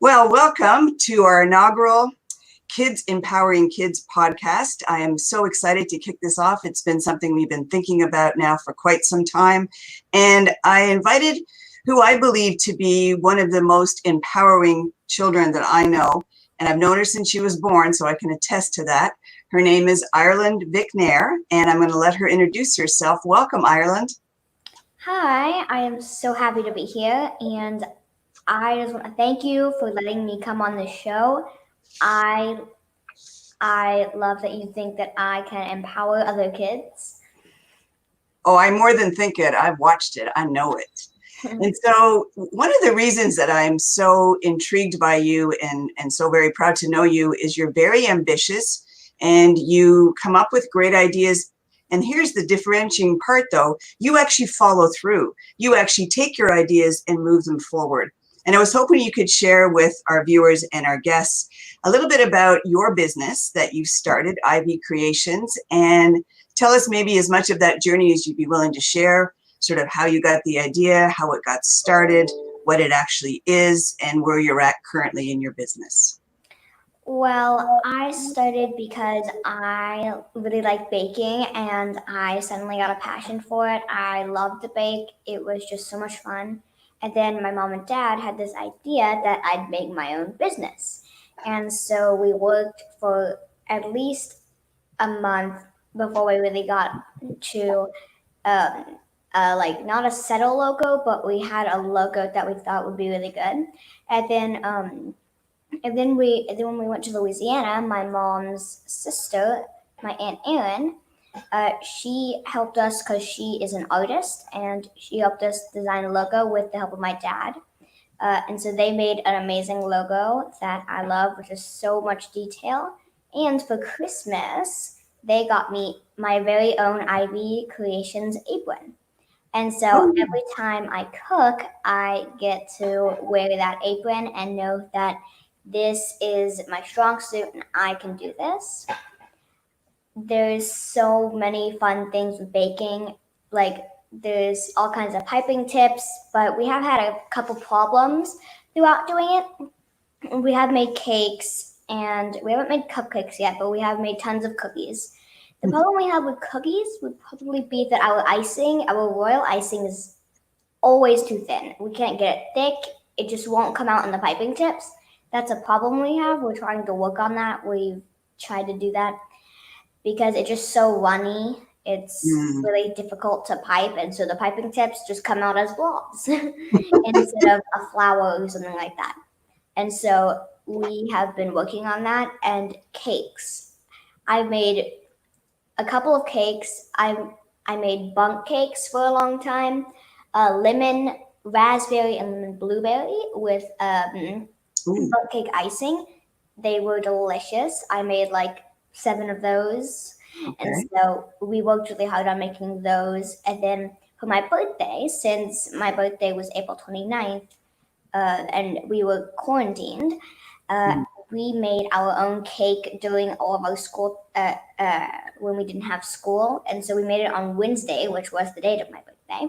Well, welcome to our inaugural Kids Empowering Kids podcast. I am so excited to kick this off. It's been something we've been thinking about now for quite some time. And I invited who I believe to be one of the most empowering children that I know. And I've known her since she was born, so I can attest to that. Her name is Ireland Vic-Nair, and I'm going to let her introduce herself. Welcome, Ireland. Hi, I am so happy to be here, and I just want to thank you for letting me come on this show. I I love that you think that I can empower other kids. Oh, I more than think it. I've watched it. I know it. And so one of the reasons that I'm so intrigued by you and so very proud to know you is you're very ambitious and you come up with great ideas. And here's the differentiating part, though. You actually follow through. You actually take your ideas and move them forward. And I was hoping you could share with our viewers and our guests a little bit about your business that you started, Ivy Creations, and tell us maybe as much of that journey as you'd be willing to share, sort of how you got the idea, how it got started, what it actually is, and where you're at currently in your business. Well, I started because I really like baking and I suddenly got a passion for it. I loved to bake. It was just so much fun. And then my mom and dad had this idea that I'd make my own business. And so we worked for at least a month before we really got to um, like not a settle logo, but we had a logo that we thought would be really good. And then when we went to Louisiana, my mom's sister, my aunt Erin, she helped us because she is an artist, and she helped us design a logo with the help of my dad. And so they made an amazing logo that I love, which is so much detail. And for Christmas, they got me my very own Ivy Creations apron. And so Oh, every time I cook, I get to wear that apron and know that this is my strong suit and I can do this. There's so many fun things with baking. Like there's all kinds of piping tips, but we have had a couple problems throughout doing it. We have made cakes and we haven't made cupcakes yet, but we have made tons of cookies. The problem we have with cookies would probably be that our royal icing is always too thin. We can't get it thick. It just won't come out in the piping tips. That's a problem we have. We're trying to work on that. We've tried to do that because it's just so runny. It's mm. really difficult to pipe, and so the piping tips just come out as blobs instead of a flower or something like that. And so we have been working on that and cakes. I made a couple of cakes. I made bundt cakes for a long time, lemon raspberry and lemon blueberry with Ooh, bundt cake icing. They were delicious. I made like 7 of those, and okay. so we worked really hard on making those. And then for my birthday, since my birthday was April 29th, and we were quarantined, uh, Mm. we made our own cake during all of our school when we didn't have school, and so we made it on Wednesday, which was the date of my birthday.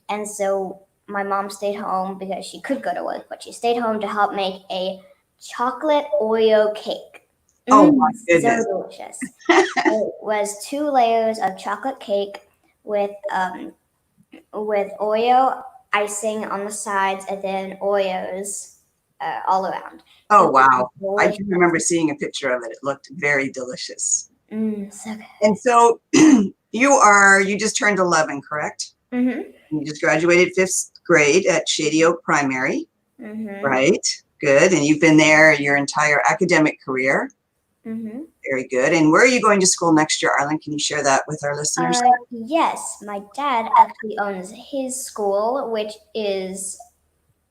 And so my mom stayed home because she could go to work, but she stayed home to help make a chocolate Oreo cake. Oh, my So goodness. delicious. It was 2 layers of chocolate cake with Oreo icing on the sides and then Oreos all around. It Oh, was wow. I delicious. do remember seeing a picture of it. It looked very delicious. So good. And so you just turned 11, correct? Mm-hmm. You just graduated 5th grade at Shady Oak Primary, Mm-hmm. right? Good. And you've been there your entire academic career. Mm-hmm. Very good. And where are you going to school next year, Arlen? Can you share that with our listeners? Yes, my dad actually owns his school, which is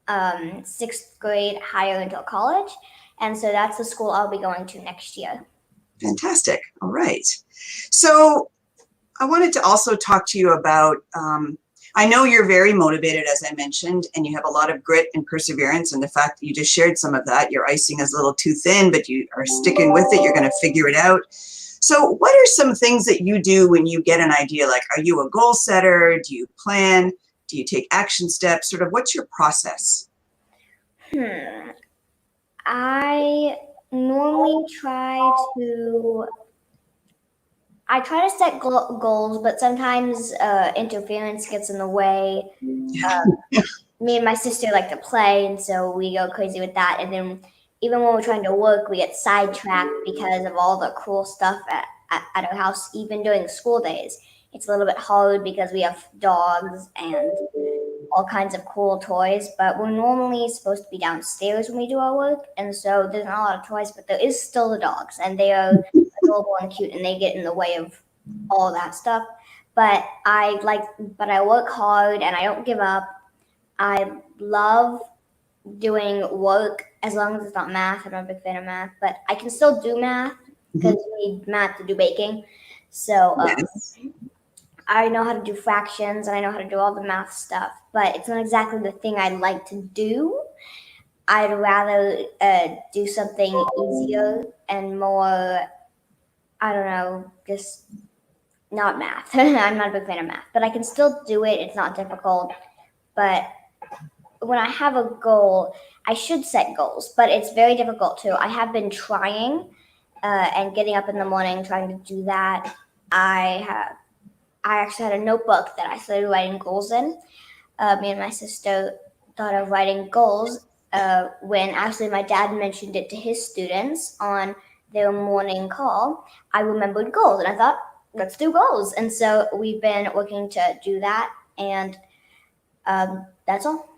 6th grade higher until college. And so that's the school I'll be going to next year. Fantastic. All right. So I wanted to also talk to you about, I know you're very motivated, as I mentioned, and you have a lot of grit and perseverance. And the fact that you just shared some of that, your icing is a little too thin, but you are sticking with it. You're going to figure it out. So what are some things that you do when you get an idea? Like, are you a goal setter? Do you plan? Do you take action steps? Sort of what's your process? Hmm. I normally I try to set goals, but sometimes interference gets in the way. Me and my sister like to play, and so we go crazy with that. And then even when we're trying to work, we get sidetracked because of all the cool stuff at our house. Even during school days, it's a little bit hard because we have dogs and all kinds of cool toys. But we're normally supposed to be downstairs when we do our work, and so there's not a lot of toys. But there is still the dogs, and they are adorable and cute, and they get in the way of all that stuff. But I work hard and I don't give up. I love doing work as long as it's not math. I'm not a big fan of math, but I can still do math because you need math to do baking. So Yes. I know how to do fractions and I know how to do all the math stuff, but it's not exactly the thing I like to do. I'd rather do something easier and more, I don't know, just not math. I'm not a big fan of math, but I can still do it. It's not difficult. But when I have a goal, I should set goals, but it's very difficult too. I have been trying and getting up in the morning trying to do that. I actually had a notebook that I started writing goals in. Me and my sister thought of writing goals when actually my dad mentioned it to his students on their morning call. I remembered goals and I thought, let's do goals. And so we've been working to do that. And that's all.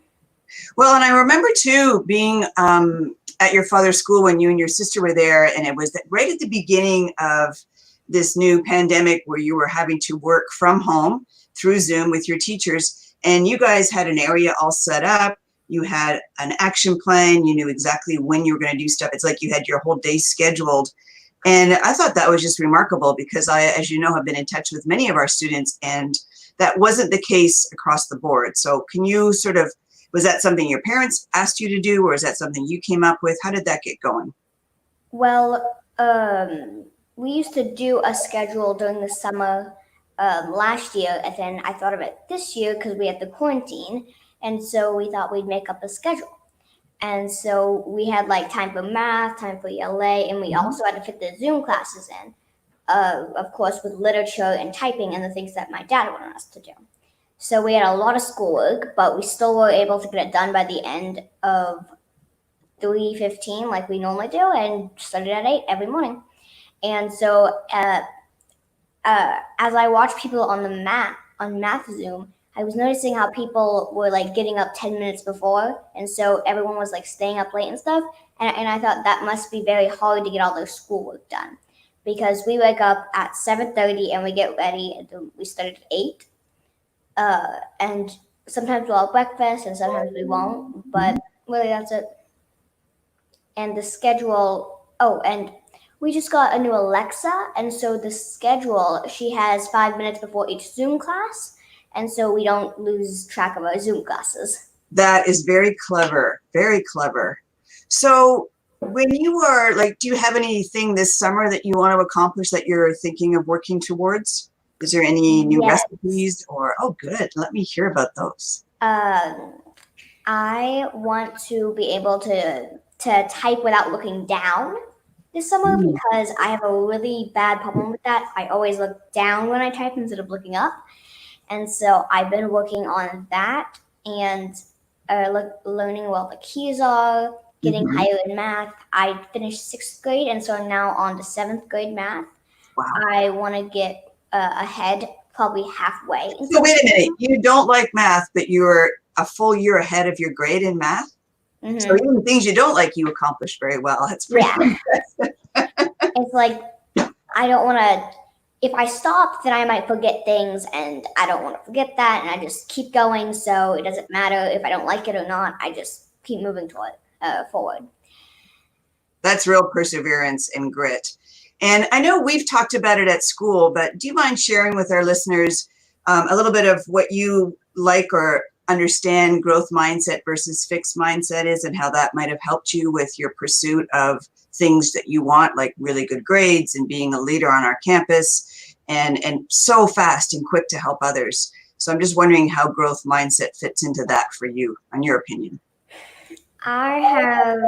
Well, and I remember too being at your father's school when you and your sister were there, and it was right at the beginning of this new pandemic where you were having to work from home through Zoom with your teachers, and you guys had an area all set up. You had an action plan. You knew exactly when you were going to do stuff. It's like you had your whole day scheduled. And I thought that was just remarkable because I, as you know, have been in touch with many of our students, and that wasn't the case across the board. So can you sort of, was that something your parents asked you to do, or is that something you came up with? How did that get going? Well, we used to do a schedule during the summer last year, and then I thought of it this year because we had the quarantine, and so we thought we'd make up a schedule. And so we had like time for math, time for ELA, and we also had to fit the Zoom classes in, of course, with literature and typing and the things that my dad wanted us to do. So we had a lot of schoolwork, but we still were able to get it done by the end of 3:15, like we normally do, and started at 8 every morning. And so as I watched people on math Zoom, I was noticing how people were like getting up 10 minutes before, and so everyone was like staying up late and stuff. And I thought that must be very hard to get all their schoolwork done, because we wake up at 7:30 and we get ready, and we start at 8. And sometimes we'll have breakfast and sometimes we won't, but really that's it. And the schedule, oh, and we just got a new Alexa, and so the schedule, she has 5 minutes before each Zoom class, and so we don't lose track of our Zoom classes. That is very clever, very clever. So when you are like, do you have anything this summer that you want to accomplish that you're thinking of working towards? Is there any new Yes. recipes or, oh, good, let me hear about those. I want to be able to type without looking down this summer because I have a really bad problem with that. I always look down when I type instead of looking up. And so I've been working on that and learning where all the keys are, getting higher in math. I finished 6th grade, and so I'm now on to 7th grade math. Wow. I want to get ahead, probably halfway. So wait a minute, you don't like math, but you're a full year ahead of your grade in math? Mm-hmm. So even the things you don't like, you accomplished very well. That's pretty impressive. It's like, I don't want to, if I stop, then I might forget things, and I don't want to forget that, and I just keep going, so it doesn't matter if I don't like it or not. I just keep moving forward. That's real perseverance and grit. And I know we've talked about it at school, but do you mind sharing with our listeners a little bit of what you like or understand growth mindset versus fixed mindset is, and how that might have helped you with your pursuit of things that you want, like really good grades and being a leader on our campus, and so fast and quick to help others. So I'm just wondering how growth mindset fits into that for you, in your opinion. I have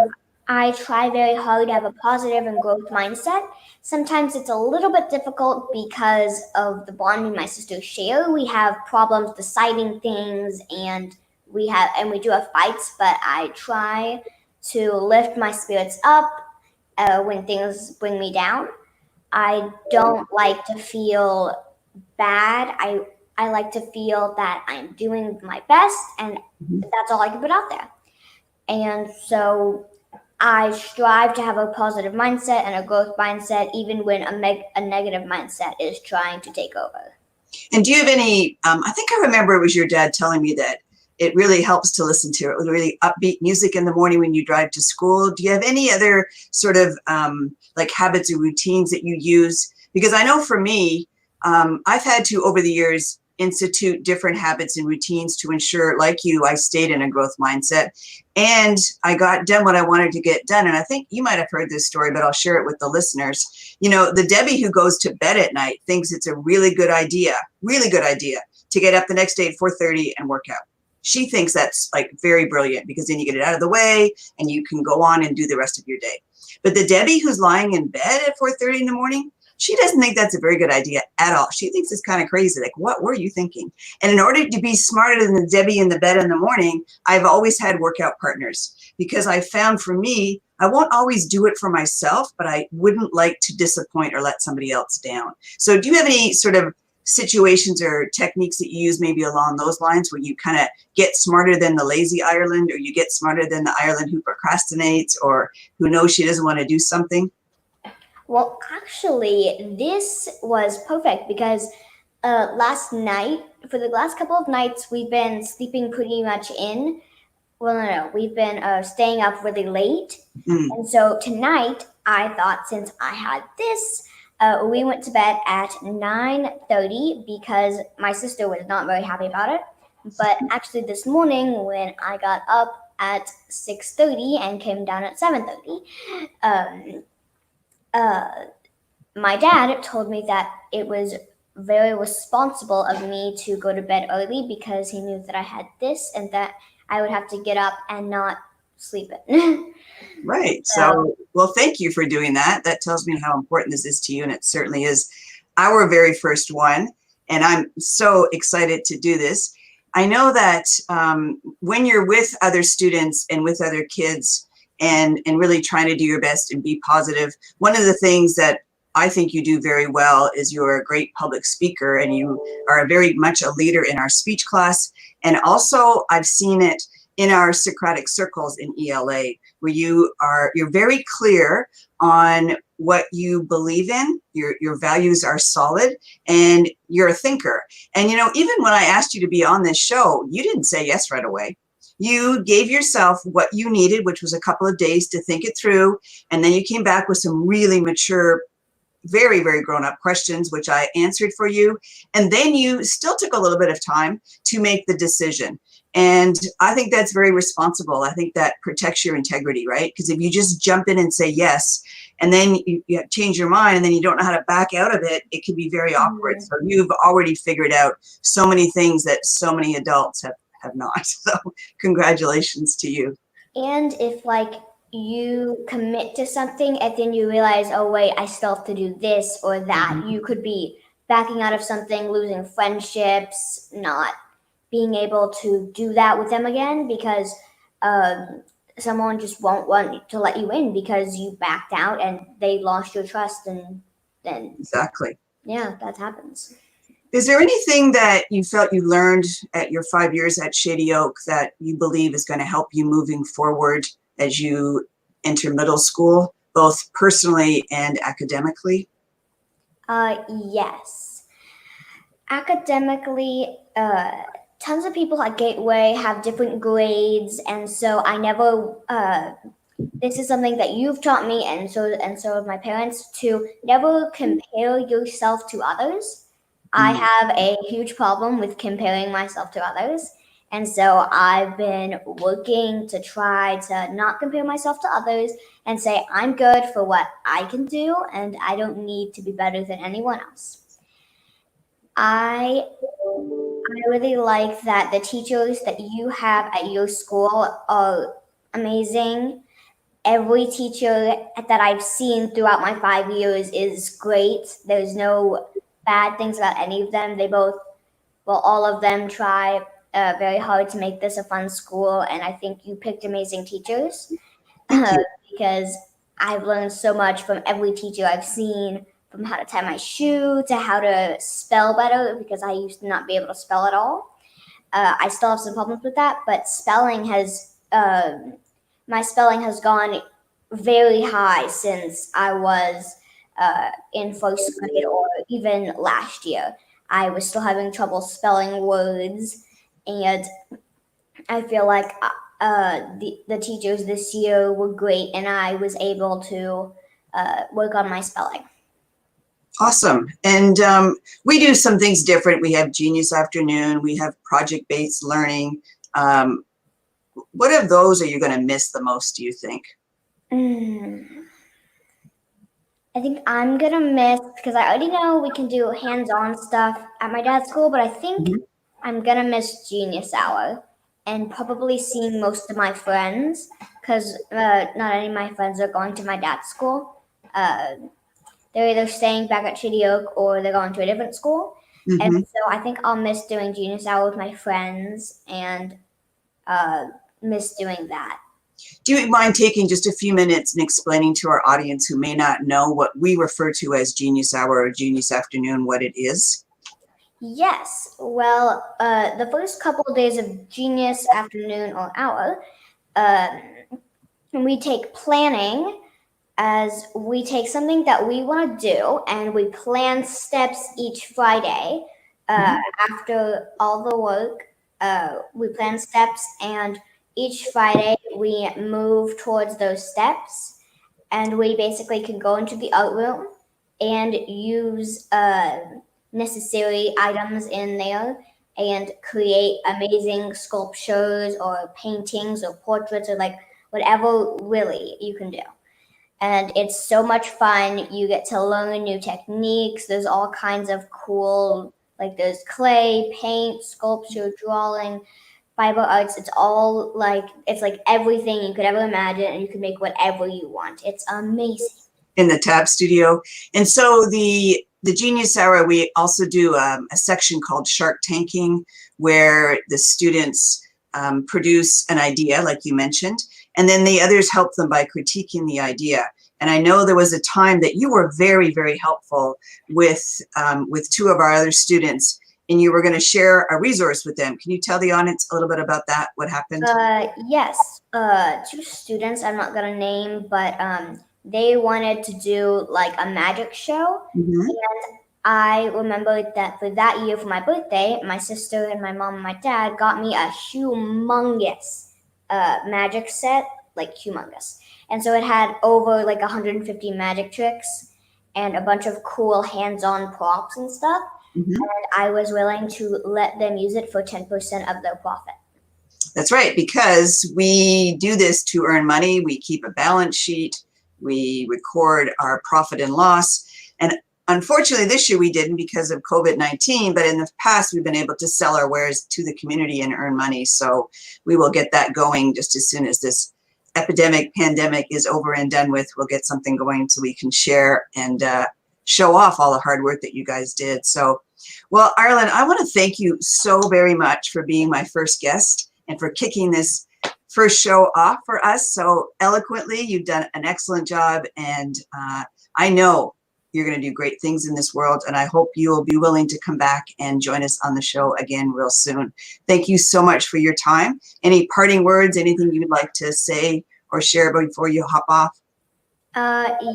I try very hard to have a positive and growth mindset. Sometimes it's a little bit difficult because of the bond me and my sister share. We have problems deciding things, and we do have fights. But I try to lift my spirits up when things bring me down. I don't like to feel bad. I like to feel that I'm doing my best, and Mhm. that's all I can put out there. And so I strive to have a positive mindset and a growth mindset, even when a negative mindset is trying to take over. And do you have any, I think I remember it was your dad telling me that it really helps to listen to it with really upbeat music in the morning when you drive to school. Do you have any other sort of like habits or routines that you use? Because I know for me, I've had to, over the years, institute different habits and routines to ensure, like you, I stayed in a growth mindset and I got done what I wanted to get done. And I think you might have heard this story, but I'll share it with the listeners. You know, the Debbie who goes to bed at night thinks it's a really good idea to get up the next day at 4:30 and work out. She thinks that's like very brilliant because then you get it out of the way and you can go on and do the rest of your day. But the Debbie who's lying in bed at 4:30 in the morning, she doesn't think that's a very good idea at all. She thinks it's kind of crazy. Like, what were you thinking? And in order to be smarter than the Debbie in the bed in the morning, I've always had workout partners because I found for me, I won't always do it for myself, but I wouldn't like to disappoint or let somebody else down. So do you have any sort of situations or techniques that you use maybe along those lines where you kind of get smarter than the lazy Ireland, or you get smarter than the Ireland who procrastinates or who knows she doesn't want to do something? Well, actually, this was perfect because last night, for the last couple of nights, we've been sleeping pretty much in. Well, no, we've been staying up really late. Mm. And so tonight, I thought since I had this, we went to bed at 9:30 because my sister was not very happy about it. But actually, this morning when I got up at 6:30 and came down at 7:30, um, uh, my dad told me that it was very responsible of me to go to bed early because he knew that I had this and that I would have to get up and not sleep it. Right. So, So, well, thank you for doing that. That tells me how important this is to you, and it certainly is our very first one. And I'm so excited to do this. I know that when you're with other students and with other kids and really trying to do your best and be positive, one of the things that I think you do very well is you're a great public speaker and you are very much a leader in our speech class. And also, I've seen it in our Socratic circles in ELA, where you're very clear on what you believe in, your values are solid, and you're a thinker. And you know, even when I asked you to be on this show, you didn't say yes right away. You gave yourself what you needed, which was a couple of days to think it through, and then you came back with some really mature, very, very grown up questions, which I answered for you. And then you still took a little bit of time to make the decision. And I think that's very responsible. I think that protects your integrity, right? Because if you just jump in and say yes, and then you change your mind and then you don't know how to back out of it, it can be very awkward. So you've already figured out so many things that so many adults have not. So congratulations to you. and if like you commit to something and then you realize, oh wait, I still have to do this or that, Mhm. you could be backing out of something, losing friendships, not being able to do that with them again because um, someone just won't want to let you in because you backed out and they lost your trust, and then Exactly. yeah, that happens. Is there anything that you felt you learned at your 5 years at Shady Oak that you believe is going to help you moving forward as you enter middle school, both personally and academically? Yes. Academically, tons of people at Gateway have different grades, and so I never. This is something that you've taught me, and so have my parents, to never compare yourself to others. I Mm. have a huge problem with comparing myself to others, and so I've been working to try to not compare myself to others and say I'm good for what I can do, and I don't need to be better than anyone else. I I really like that the teachers that you have at your school are amazing, every teacher that I've seen throughout my 5 years is great. There's no bad things about any of them. All of them try very hard to make this a fun school, and I think you picked amazing teachers Thank you. because I've learned so much from every teacher I've seen, from how to tie my shoe to how to spell better, because I used to not be able to spell at all. I still have some problems with that, but my spelling has gone very high since I was in first grade, or even last year. I was still having trouble spelling words, and I feel like the teachers this year were great, and I was able to work on my spelling. Awesome. And we do some things different. We have Genius Afternoon. We have project-based learning. What of those are you going to miss the most, do you think? I think I'm going to miss, because I already know we can do hands-on stuff at my dad's school, but I think I'm going to miss Genius Hour and probably seeing most of my friends, because not any of my friends are going to my dad's school. They're either staying back at Shady Oak or they're going to a different school. And so I think I'll miss doing Genius Hour with my friends and miss doing that. Do you mind taking just a few minutes and explaining to our audience who may not know what we refer to as Genius Hour or Genius Afternoon, what it is? Yes. Well, the first couple of days of Genius Afternoon or Hour, we take planning, as we take something that we want to do and we plan steps each Friday. After all the work, we plan steps, and each Friday we move towards those steps, and we basically can go into the art room and use necessary items in there and create amazing sculptures or paintings or portraits or like whatever really you can do. And it's so much fun. You get to learn new techniques. There's all kinds of cool, like there's clay, paint, sculpture, drawing, fiber arts. It's like everything you could ever imagine, and you can make whatever you want. It's amazing. In the Tab Studio. And so the Genius Hour, we also do a section called Shark Tanking, where the students produce an idea, like you mentioned, and then the others help them by critiquing the idea. And I know there was a time that you were very, very helpful with two of our other students, and you were going to share a resource with them. Can you tell the audience a little bit about that, what happened? Yes. Two students I'm not going to name, but they wanted to do like a magic show. And I remember that for that year, for my birthday, my sister and my mom and my dad got me a humongous magic set, like humongous. And so it had over like 150 magic tricks and a bunch of cool hands-on props and stuff. And I was willing to let them use it for 10% of their profit. That's right, because we do this to earn money. We keep a balance sheet. We record our profit and loss. And unfortunately, this year we didn't because of COVID-19, but in the past, we've been able to sell our wares to the community and earn money. So we will get that going just as soon as this pandemic is over and done with. We'll get something going so we can share and show off all the hard work that you guys did. So, well, Ireland, I want to thank you so very much for being my first guest and for kicking this first show off for us so eloquently. You've done an excellent job, and I know you're going to do great things in this world, and I hope you will be willing to come back and join us on the show again real soon. Thank you so much for your time. Any parting words, anything you would like to say or share before you hop off?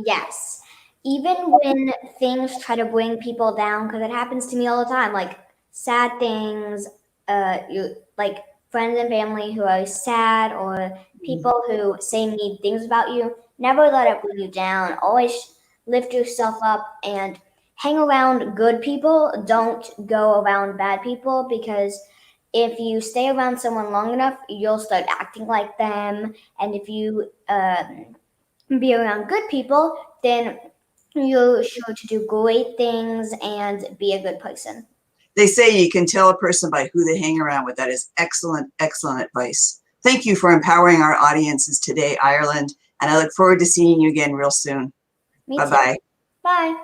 Yes. Even when things try to bring people down, because it happens to me all the time, like sad things, like friends and family who are sad, or people who say mean things about you, never let it bring you down. Always lift yourself up and hang around good people. Don't go around bad people, because if you stay around someone long enough, you'll start acting like them. And if you be around good people, then you're sure to do great things and be a good person. They say you can tell a person by who they hang around with. That is excellent, excellent advice. Thank you for empowering our audiences today, Ireland. And I look forward to seeing you again real soon. Me too. Bye-bye. Bye.